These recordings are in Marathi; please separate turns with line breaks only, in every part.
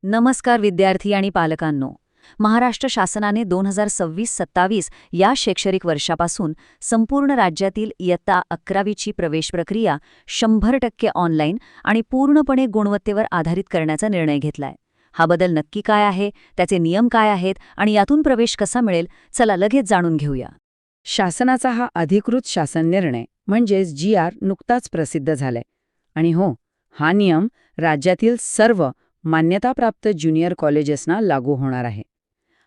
नमस्कार विद्यार्थी आणि पालकांनो. महाराष्ट्र शासनाने 2026-27 या शैक्षणिक वर्षापासून संपूर्ण राज्यातील इयत्ता 11वीची प्रवेश प्रक्रिया 100% ऑनलाईन आणि पूर्णपणे गुणवत्तेवर आधारित करण्याचा निर्णय घेतलाय. हा बदल नक्की काय आहे, त्याचे नियम काय आहेत आणि यातून प्रवेश कसा मिळेल, चला लगेच जाणून घेऊया.
शासनाचा हा अधिकृत शासन निर्णय म्हणजेच GR नुकताच प्रसिद्ध झालाय. आणि हो, हा नियम राज्यातील सर्व मान्यताप्राप्त ज्युनियर कॉलेजेसना लागू होणार आहे.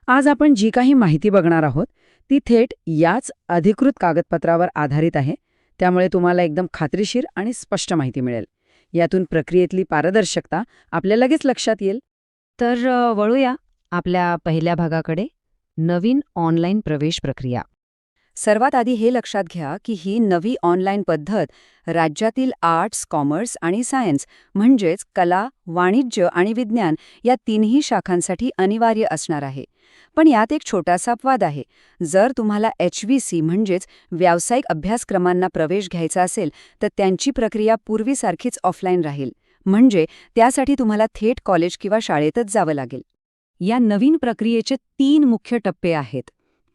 आज आपण जी काही माहिती बघणार आहोत ती थेट याच अधिकृत कागदपत्रावर आधारित आहे, त्यामुळे तुम्हाला एकदम खात्रीशीर आणि स्पष्ट माहिती मिळेल. यातून प्रक्रियेतली पारदर्शकता आपल्या लगेच लक्षात येईल.
तर वळूया आपल्या पहिल्या भागाकडे, नवीन ऑनलाईन प्रवेश प्रक्रिया.
सर्वात आधी हे लक्षात घ्या की ही नवी ऑनलाईन पद्धत राज्यातील आर्ट्स, कॉमर्स आणि सायन्स म्हणजेच कला, वाणिज्य आणि विज्ञान या तिन्ही शाखांसाठी अनिवार्य असणार आहे. पण यात एक छोटासा अपवाद आहे. जर तुम्हाला HVC म्हणजेच व्यावसायिक अभ्यासक्रमांना प्रवेश घ्यायचा असेल तर त्यांची प्रक्रिया पूर्वीसारखीच ऑफलाईन राहील. म्हणजे त्यासाठी तुम्हाला थेट कॉलेज किंवा शाळेतच जावं लागेल.
या नवीन प्रक्रियेचे 3 मुख्य टप्पे आहेत.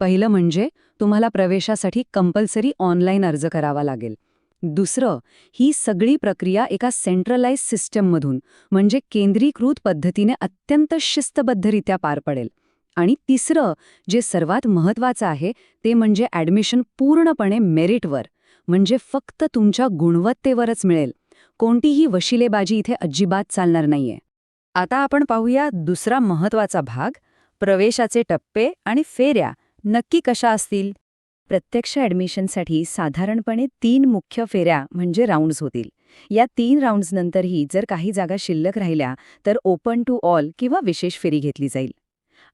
पहिलं म्हणजे तुम्हाला प्रवेशासाठी कंपल्सरी ऑनलाईन अर्ज करावा लागेल. दुसरं, ही सगळी प्रक्रिया एका सेंट्रलाइज सिस्टममधून म्हणजे केंद्रीकृत पद्धतीने अत्यंत शिस्तबद्धरित्या पार पडेल. आणि तिसरं, जे सर्वात महत्त्वाचं आहे, ते म्हणजे ॲडमिशन पूर्णपणे मेरिटवर, म्हणजे फक्त तुमच्या गुणवत्तेवरच मिळेल. कोणतीही वशिलेबाजी इथे अजिबात चालणार नाहीये.
आता आपण पाहूया दुसरा महत्त्वाचा भाग, प्रवेशाचे टप्पे आणि फेऱ्या नक्की कशा असतील. प्रत्यक्ष ॲडमिशनसाठी साधारणपणे 3 मुख्य फेऱ्या म्हणजे राऊंड्स होतील. या 3 राऊंड्सनंतरही जर काही जागा शिल्लक राहिल्या तर ओपन टू ऑल किंवा विशेष फेरी घेतली जाईल.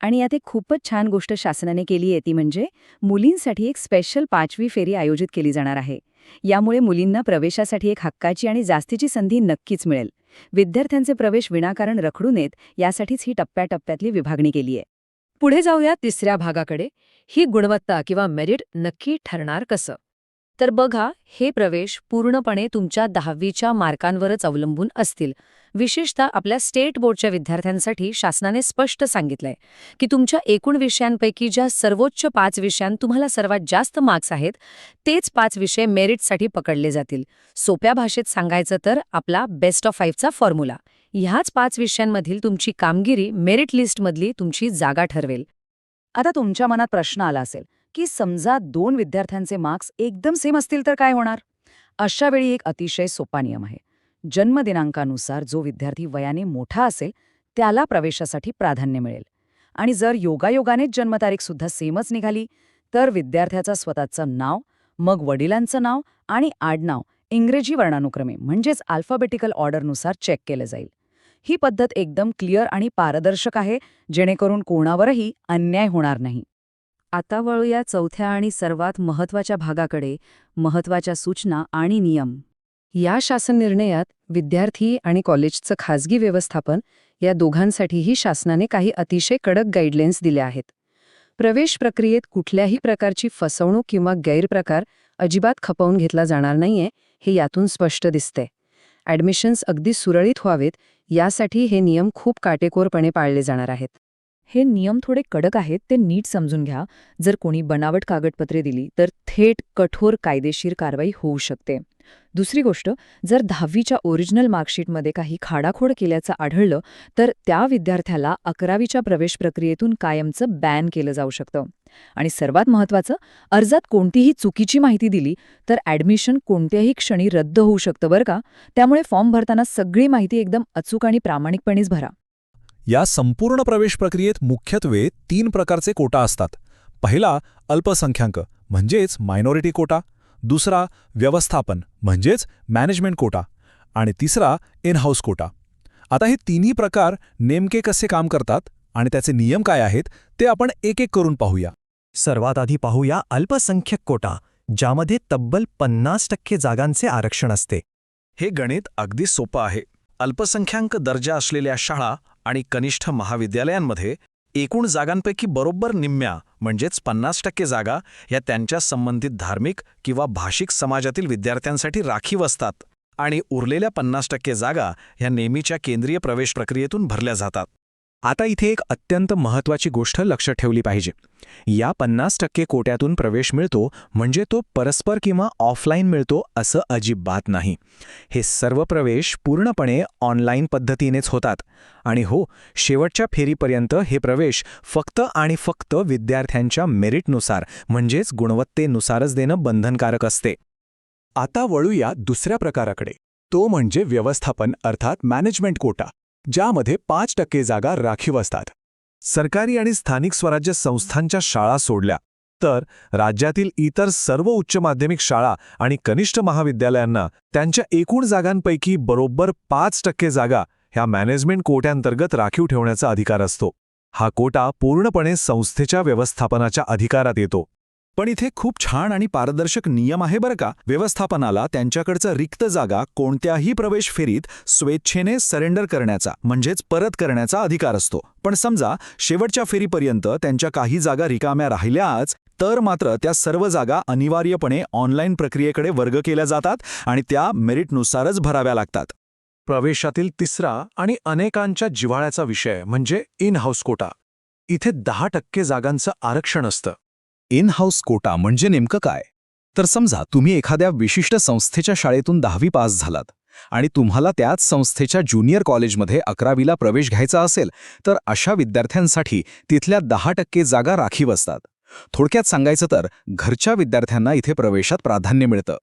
आणि यात एक खूपच छान गोष्ट शासनाने केली आहे, ती म्हणजे मुलींसाठी एक स्पेशल 5वी फेरी आयोजित केली जाणार आहे. यामुळे मुलींना प्रवेशासाठी एक हक्काची आणि जास्तीची संधी नक्कीच मिळेल. विद्यार्थ्यांचे प्रवेश विनाकारण रखडू नयेत यासाठीच ही टप्प्याटप्प्यातली विभागणी केली आहे.
पुढे जाऊया तिसऱ्या भागाकडे, ही गुणवत्ता किंवा मेरिट नक्की ठरणार कसं. तर बघा, हे प्रवेश पूर्णपणे तुमच्या 10वीच्या मार्कांवरच अवलंबून असतील. विशेषतः आपल्या स्टेट बोर्डच्या विद्यार्थ्यांसाठी शासनाने स्पष्ट सांगितलंय की तुमच्या एकूण विषयांपैकी ज्या सर्वोच्च 5 विषयांत तुम्हाला सर्वात जास्त मार्क्स आहेत तेच 5 विषय मेरिटसाठी पकडले जातील. सोप्या भाषेत सांगायचं तर आपला बेस्ट ऑफ 5चा फॉर्म्युला. ह्याच 5 विषयांमधील तुमची कामगिरी मेरिट लिस्टमधली तुमची जागा ठरवेल.
आता तुमच्या मनात प्रश्न आला असेल की समजा 2 विद्यार्थ्यांचे मार्क्स एकदम सेम असतील तर काय होणार. अशा वेळी एक अतिशय सोपा नियम आहे. जन्मदिनांकानुसार जो विद्यार्थी वयाने मोठा असेल त्याला प्रवेशासाठी प्राधान्य मिळेल. आणि जर योगायोगानेच जन्मतारीखसुद्धा सेमच निघाली तर विद्यार्थ्याचं स्वतःचं नाव, मग वडिलांचं नाव आणि आडनाव इंग्रजी वर्णानुक्रमे म्हणजेच अल्फाबेटिकल ऑर्डरनुसार चेक केलं जाईल. ही पद्धत एकदम क्लिअर आणि पारदर्शक आहे, जेणेकरून कोणावरही अन्याय होणार नाही.
आता वळूया चौथ्या आणि सर्वात महत्त्वाच्या भागाकडे, महत्त्वाच्या सूचना आणि नियम. या शासन निर्णयात विद्यार्थी आणि कॉलेजचं खाजगी व्यवस्थापन या दोघांसाठीही शासनाने काही अतिशय कडक गाईडलाईन्स दिल्या आहेत. प्रवेश प्रक्रियेत कुठल्याही प्रकारची फसवणूक किंवा गैरप्रकार अजिबात खपवून घेतला जाणार नाहीये, हे यातून स्पष्ट दिसते. ॲडमिशन्स अगदी सुरळीत व्हावेत यासाठी हे नियम खूप काटेकोरपणे पाळले जाणार आहेत.
हे नियम थोडे कडक आहेत, ते नीट समजून घ्या. जर कोणी बनावट कागदपत्रे दिली तर थेट कठोर कायदेशीर कारवाई होऊ शकते. दुसरी गोष्ट, जर 10वीच्या ओरिजिनल मार्कशीटमध्ये काही खाडाखोड केल्याचं आढळलं तर त्या विद्यार्थ्याला 11वीच्या प्रवेश प्रक्रियेतून कायमचं बॅन केलं जाऊ शकतं. आणि सर्वात महत्त्वाचं, अर्जात कोणतीही चुकीची माहिती दिली तर ॲडमिशन कोणत्याही क्षणी रद्द होऊ शकतं बरं का. त्यामुळे फॉर्म भरताना सगळी माहिती एकदम अचूक आणि प्रामाणिकपणेच भरा.
या संपूर्ण प्रवेश प्रक्रियेत मुख्यत्वे 3 प्रकारचे कोटा असतात. पहिला अल्पसंख्याक म्हणजेच मायनॉरिटी कोटा, दुसरा व्यवस्थापन म्हणजेच मॅनेजमेंट कोटा आणि तिसरा इन हाऊस कोटा. आता हे तिन्ही प्रकार नेमके कसे काम करतात आणि त्याचे नियम काय आहेत ते आपण एक एक करून पाहूया.
सर्वात आधी पाहूया अल्पसंख्यक कोटा, ज्यामध्ये तब्बल 50% जागांचे आरक्षण असते.
हे गणित अगदी सोपं आहे. अल्पसंख्याक दर्जा असलेल्या शाळा आणि कनिष्ठ महाविद्यालयांमध्ये एकूण जागांपैकी बरोबर निम्म्या म्हणजेच 50% जागा या त्यांच्या संबंधित धार्मिक किंवा भाषिक समाजातील विद्यार्थ्यांसाठी राखीव असतात आणि उरलेल्या 50% जागा ह्या नेहमीच्या केंद्रीय प्रवेश प्रक्रियेतून भरल्या जातात.
आता इथे एक अत्यंत महत्त्वाची गोष्ट लक्षात ठेवली पाहिजे. या 50% कोट्यातून प्रवेश मिळतो म्हणजे तो परस्पर किंवा ऑफलाईन मिळतो असं अजिबात नाही. हे सर्व प्रवेश पूर्णपणे ऑनलाईन पद्धतीनेच होतात. आणि हो, शेवटच्या फेरीपर्यंत हे प्रवेश फक्त आणि फक्त विद्यार्थ्यांच्या मेरिटनुसार म्हणजेच गुणवत्तेनुसारच देणं बंधनकारक असते.
आता वळूया दुसऱ्या प्रकाराकडे. तो म्हणजे व्यवस्थापन अर्थात मॅनेजमेंट कोटा, ज्यामध्ये 5% जागा राखीव असतात. सरकारी आणि स्थानिक स्वराज्य संस्थांच्या शाळा सोडल्या तर राज्यातील इतर सर्व उच्च माध्यमिक शाळा आणि कनिष्ठ महाविद्यालयांना त्यांच्या एकूण जागांपैकी बरोबर 5% जागा ह्या मॅनेजमेंट कोट्यांतर्गत राखीव ठेवण्याचा अधिकार असतो. हा कोटा पूर्णपणे संस्थेच्या व्यवस्थापनाच्या अधिकारात येतो. पण इथे खूप छान आणि पारदर्शक नियम आहे बरं का. व्यवस्थापनाला त्यांच्याकडचं रिक्त जागा कोणत्याही प्रवेश फेरीत स्वेच्छेने सरेंडर करण्याचा म्हणजेच परत करण्याचा अधिकार असतो. पण समजा शेवटच्या फेरीपर्यंत त्यांच्या काही जागा रिकाम्या राहिल्याच तर मात्र त्या सर्व जागा अनिवार्यपणे ऑनलाईन प्रक्रियेकडे वर्ग केल्या जातात आणि त्या मेरिटनुसारच भराव्या लागतात.
प्रवेशातील तिसरा आणि अनेकांच्या जिव्हाळ्याचा विषय म्हणजे इन हाऊस कोटा. इथे 10% जागांचं आरक्षण असतं.
इन हाऊस कोटा म्हणजे नेमकं काय? तर समजा तुम्ही एखाद्या विशिष्ट संस्थेच्या शाळेतून 10वी पास झालात आणि तुम्हाला त्याच संस्थेच्या ज्युनियर कॉलेजमध्ये 11वीला प्रवेश घ्यायचा असेल तर अशा विद्यार्थ्यांसाठी तिथल्या 10% जागा राखीव असतात. थोडक्यात सांगायचं तर घरच्या विद्यार्थ्यांना इथे प्रवेशात प्राधान्य मिळतं.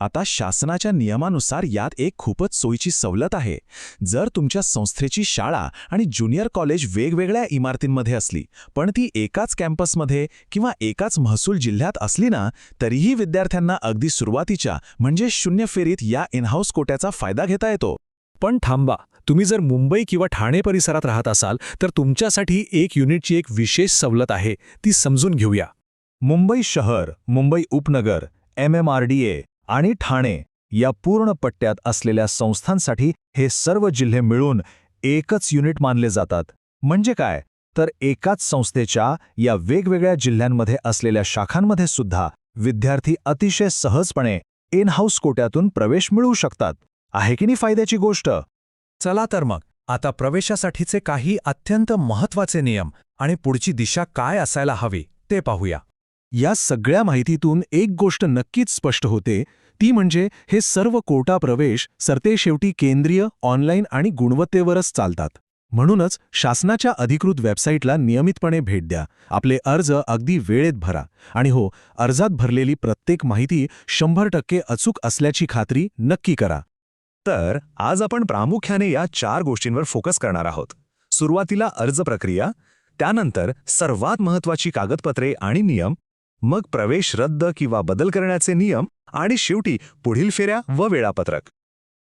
आता शासनाच्या नियमानुसार यात एक खूपच सोयीची सवलत आहे. जर तुमच्या संस्थेची शाळा आणि ज्युनियर कॉलेज वेगवेगळ्या इमारतींमध्ये असली पण ती एकाच कॅम्पसमध्ये किंवा एकाच महसूल जिल्ह्यात असली ना, तरीही विद्यार्थ्यांना अगदी सुरुवातीच्या म्हणजे 0 फेरीत या इनहाऊस कोट्याचा फायदा घेता येतो.
पण थांबा, तुम्ही जर मुंबई किंवा ठाणे परिसरात राहत असाल तर तुमच्यासाठी एक युनिटची एक विशेष सवलत आहे, ती समजून घेऊया. मुंबई शहर, मुंबई उपनगर, MMRDA आणि ठाणे या पूर्ण पट्ट्यात असलेल्या संस्थांसाठी हे सर्व जिल्हे मिळून एकच युनिट मानले जातात. म्हणजे काय तर एकाच संस्थेच्या या वेगवेगळ्या जिल्ह्यांमध्ये असलेल्या शाखांमध्ये सुद्धा विद्यार्थी अतिशय सहजपणे इन हाऊस कोट्यातून प्रवेश मिळवू शकतात. आहे की नाही फायद्याची गोष्ट?
चला तर मग आता प्रवेशासाठीचे काही अत्यंत महत्त्वाचे नियम आणि पुढची दिशा काय असायला हवी ते पाहूया.
या सगळ्या माहितीतून एक गोष्ट नक्कीच स्पष्ट होते, ती म्हणजे हे सर्व कोटा प्रवेश सरतेशेवटी केंद्रीय, ऑनलाईन आणि गुणवत्तेवरच चालतात. म्हणूनच शासनाच्या अधिकृत वेबसाईटला नियमितपणे भेट द्या. आपले अर्ज अगदी वेळेत भरा आणि हो, अर्जात भरलेली प्रत्येक माहिती 100% अचूक असल्याची खात्री नक्की करा.
तर आज आपण प्रामुख्याने या 4 गोष्टींवर फोकस करणार आहोत. सुरुवातीला अर्ज प्रक्रिया, त्यानंतर सर्वात महत्त्वाची कागदपत्रे आणि नियम, मग प्रवेश रद्द किंवा बदल करण्याचे नियम आणि शेवटी पुढील फेऱ्या व वेळापत्रक.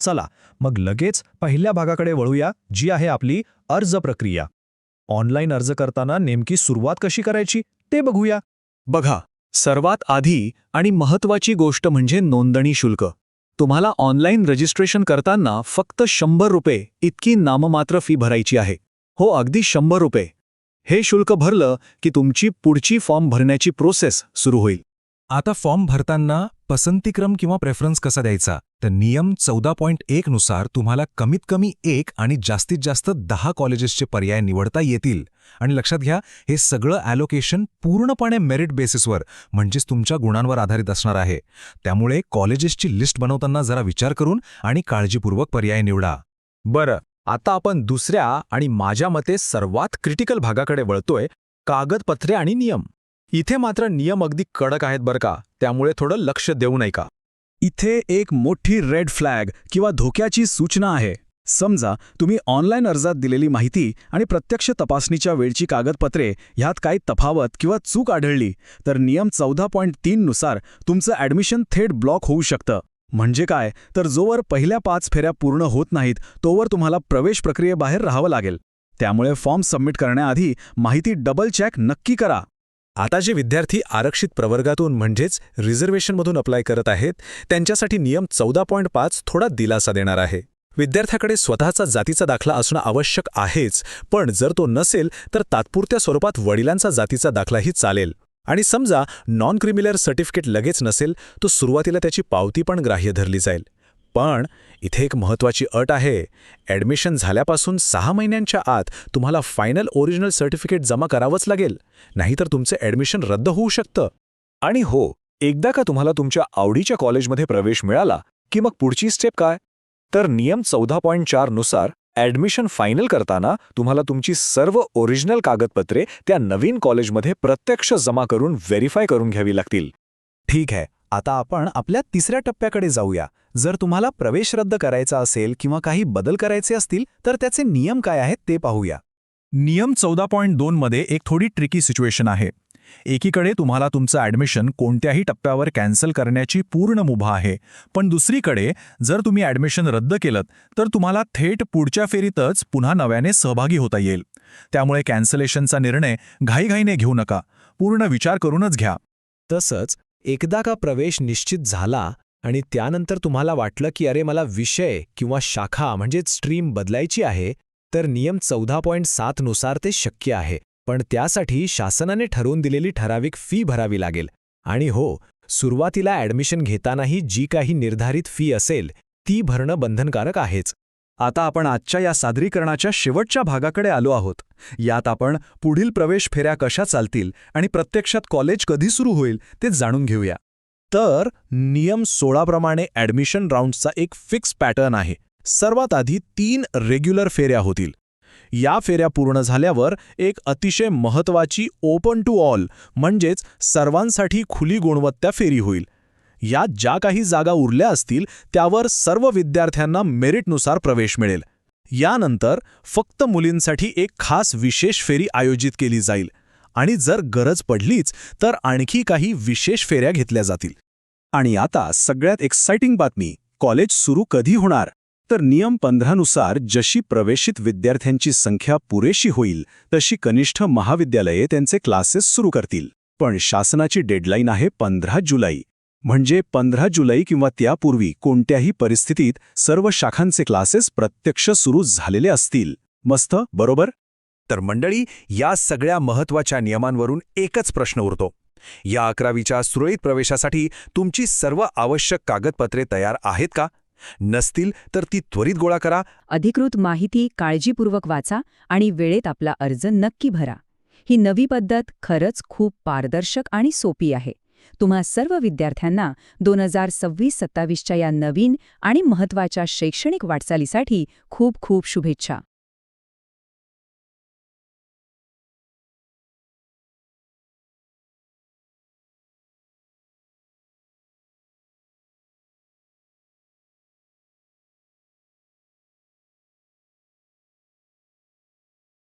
चला मग लगेच पहिल्या भागाकडे वळूया, जी आहे आपली अर्ज प्रक्रिया. ऑनलाईन अर्ज करताना नेमकी सुरुवात कशी करायची ते बघूया.
बघा, सर्वात आधी आणि महत्त्वाची गोष्ट म्हणजे नोंदणी शुल्क. तुम्हाला ऑनलाईन रजिस्ट्रेशन करताना फक्त 100 रुपये इतकी नाममात्र फी भरायची आहे. हो, अगदी 100 रुपये. हे शुल्क भरलं की तुमची पुढची फॉर्म भरण्याची प्रोसेस सुरू होईल.
आता फॉर्म भरताना पसंतीक्रम किंवा प्रेफरन्स कसा द्यायचा, तर नियम 14.1 नुसार तुम्हाला कमीत कमी 1 आणि जास्तीत जास्त 10 कॉलेजेसचे पर्याय निवडता येतील. आणि लक्षात घ्या, हे सगळं ॲलोकेशन पूर्णपणे मेरिट बेसिसवर म्हणजेच तुमच्या गुणांवर आधारित असणार आहे. त्यामुळे कॉलेजेसची लिस्ट बनवताना जरा विचार करून आणि काळजीपूर्वक पर्याय निवडा.
बरं, आता आपण दुसऱ्या आणि माझ्या मते सर्वात क्रिटिकल भागाकडे वळतोय, कागदपत्रे आणि नियम. इथे मात्र नियम अगदी कडक आहेत बरं का, त्यामुळे थोडं लक्ष देऊ नये का.
इथे एक मोठी रेड फ्लॅग किंवा धोक्याची सूचना आहे. समजा तुम्ही ऑनलाईन अर्जात दिलेली माहिती आणि प्रत्यक्ष तपासणीच्या वेळची कागदपत्रे ह्यात काही तफावत किंवा चूक आढळली तर नियम 14.3 नुसार तुमचं ॲडमिशन थेट ब्लॉक होऊ शकतं. म्हणजे काय तर जोवर पहिल्या 5 फेऱ्या पूर्ण होत नाहीत तोवर तुम्हाला प्रवेश प्रक्रियेबाहेर राहावं लागेल. त्यामुळे फॉर्म सबमिट करण्याआधी माहिती डबल चेक नक्की करा.
आता जे विद्यार्थी आरक्षित प्रवर्गातून म्हणजेच रिझर्वेशनमधून अप्लाय करत आहेत त्यांच्यासाठी नियम 14.5 थोडा दिलासा देणार आहे. विद्यार्थ्याकडे स्वतःचा जातीचा दाखला असणं आवश्यक आहेच, पण जर तो नसेल तर तात्पुरत्या स्वरूपात वडिलांचा जातीचा दाखलाही चालेल. आणि समजा नॉन क्रिमिनल सर्टिफिकेट लगेच नसेल तर सुरुवातीला त्याची पावती पण ग्राह्य धरली जाईल.
पण इथे एक महत्त्वाची अट आहे. ॲडमिशन झाल्यापासून 6 महिन्यांच्या आत तुम्हाला फायनल ओरिजिनल सर्टिफिकेट जमा करावंच लागेल, नाहीतर तुमचं ॲडमिशन रद्द होऊ शकतं.
आणि हो, एकदा का तुम्हाला तुमच्या आवडीच्या कॉलेजमध्ये प्रवेश मिळाला की मग पुढची स्टेप काय? तर नियम 14.4 नुसार ॲडमिशन फायनल करताना तुम्हाला तुमची सर्व ओरिजिनल कागदपत्रे त्या नवीन कॉलेजमध्ये प्रत्यक्ष जमा करून व्हेरीफाय करून घ्यावी लागतील.
ठीक आहे, आता आपण आपल्या तिसऱ्या टप्प्याकडे जाऊया. जर तुम्हाला प्रवेश रद्द करायचा असेल किंवा काही बदल करायचे असतील तर त्याचे नियम काय आहेत ते पाहूया.
नियम 14.2 मध्ये एक थोडी ट्रिकी सिच्युएशन आहे. एकीकडे तुम्हाला तुमचं ॲडमिशन कोणत्याही टप्प्यावर कॅन्सल करण्याची पूर्ण मुभा आहे, पण दुसरीकडे जर तुम्ही ॲडमिशन रद्द केलं तर तुम्हाला थेट पुढच्या फेरीतच पुन्हा नव्याने सहभागी होता येईल. त्यामुळे कॅन्सलेशनचा निर्णय घाईघाईने घेऊ नका, पूर्ण विचार करूनच घ्या.
तसंच एकदा का प्रवेश निश्चित झाला आणि त्यानंतर तुम्हाला वाटलं की अरे मला विषय किंवा शाखा म्हणजेच स्ट्रीम बदलायची आहे, तर नियम 14.7 नुसार ते शक्य आहे. पण त्यासाठी शासनाने ठरवून दिलेली ठराविक फी भरावी लागेल. आणि हो, सुरुवातीला ॲडमिशन घेतानाही जी काही निर्धारित फी असेल ती भरणं बंधनकारक आहेच.
आता आपण आजच्या या सादरीकरणाच्या शेवटच्या भागाकडे आलो आहोत. यात आपण पुढील प्रवेश फेऱ्या कशा चालतील आणि प्रत्यक्षात कॉलेज कधी सुरू होईल ते जाणून घेऊया.
तर नियम 16 प्रमाणे ॲडमिशन राऊंड्सचा एक फिक्स पॅटर्न आहे. सर्वात आधी 3 रेग्युलर फेऱ्या होतील. या फेऱ्या पूर्ण झाल्यावर एक अतिशय महत्त्वाची ओपन टू ऑल म्हणजेच सर्वांसाठी खुली गुणवत्ता फेरी होईल. यात ज्या काही जागा उरल्या असतील त्यावर सर्व विद्यार्थ्यांना मेरिटनुसार प्रवेश मिळेल. यानंतर फक्त मुलींसाठी एक खास विशेष फेरी आयोजित केली जाईल आणि जर गरज पडलीच तर आणखी काही विशेष फेऱ्या घेतल्या जातील.
आणि आता सगळ्यात एक्साइटिंग बातमी, कॉलेज सुरू कधी होणार? तर नियम 15 नुसार जशी प्रवेशित विद्यार्थ्यांची संख्या पुरेशी होईल तशी कनिष्ठ महाविद्यालये त्यांचे क्लासेस सुरू करतील. पण शासनाची डेडलाईन आहे 15 जुलै. म्हणजे 15 जुलै किंवा त्यापूर्वी कोणत्याही परिस्थितीत सर्व शाखांचे क्लासेस प्रत्यक्ष सुरू झालेले असतील. मस्त, बरोबर?
तर मंडळी, या सगळ्या महत्त्वाच्या नियमांवरून एकच प्रश्न उरतो. या 11वीच्या सुरळीत प्रवेशासाठी तुमची सर्व आवश्यक कागदपत्रे तयार आहेत का? नसतील तर ती त्वरित गोळा करा.
अधिकृत माहिती काळजीपूर्वक वाचा आणि वेळेत आपला अर्ज नक्की भरा. ही नवी पद्धत खरंच खूप पारदर्शक आणि सोपी आहे. तुम्हा सर्व विद्यार्थ्यांना 2026-27च्या या नवीन आणि महत्त्वाच्या शैक्षणिक वाटचालीसाठी खूप खूप शुभेच्छा.